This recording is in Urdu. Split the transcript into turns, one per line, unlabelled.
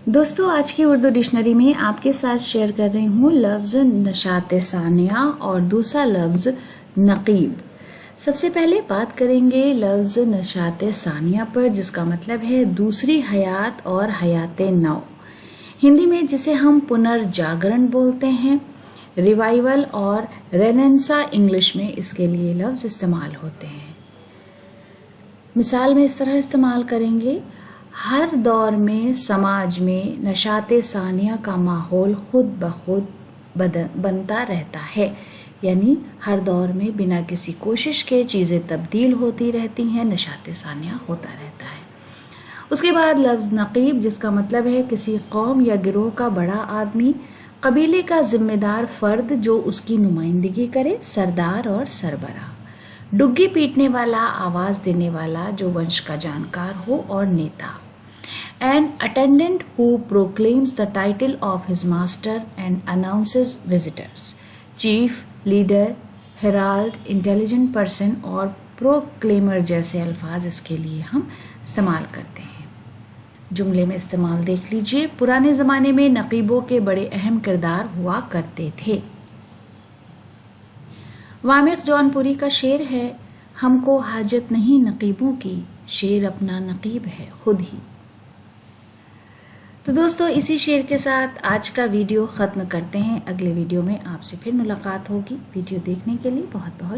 دوستو آج کی اردو ڈکشنری میں آپ کے ساتھ شیئر کر رہی ہوں لفظ نشاط ثانیہ اور دوسرا لفظ نقیب۔ سب سے پہلے بات کریں گے لفظ نشاط ثانیہ پر، جس کا مطلب ہے دوسری حیات اور حیات نو۔ ہندی میں جسے ہم پنرجاگرن بولتے ہیں، ریوائول اور رینیسانس انگلش میں اس کے لیے لفظ استعمال ہوتے ہیں۔ مثال میں اس طرح استعمال کریں گے: ہر دور میں سماج میں نشاط ثانیہ کا ماحول خود بخود بنتا رہتا ہے، یعنی ہر دور میں بنا کسی کوشش کے چیزیں تبدیل ہوتی رہتی ہیں، نشاط ثانیہ ہوتا رہتا ہے۔ اس کے بعد لفظ نقیب، جس کا مطلب ہے کسی قوم یا گروہ کا بڑا آدمی، قبیلے کا ذمہ دار فرد جو اس کی نمائندگی کرے، سردار اور سربراہ، ڈگی پیٹنے والا، آواز دینے والا جو ونش کا جانکار ہو، اور نیتا۔ An attendant who proclaims the title of his master and announces visitors. Chief, leader, herald, intelligent person اور proclaimer جیسے الفاظ اس کے لیے ہم استعمال کرتے ہیں۔ جملے میں استعمال دیکھ لیجئے۔ پرانے زمانے میں نقیبوں کے بڑے اہم کردار ہوا کرتے تھے۔ وامق جون پوری کا شعر ہے: ہم کو حاجت نہیں نقیبوں کی، شعر اپنا نقیب ہے خود ہی۔ تو دوستو اسی شعر کے ساتھ آج کا ویڈیو ختم کرتے ہیں۔ اگلے ویڈیو میں آپ سے پھر ملاقات ہوگی۔ ویڈیو دیکھنے کے لیے بہت بہت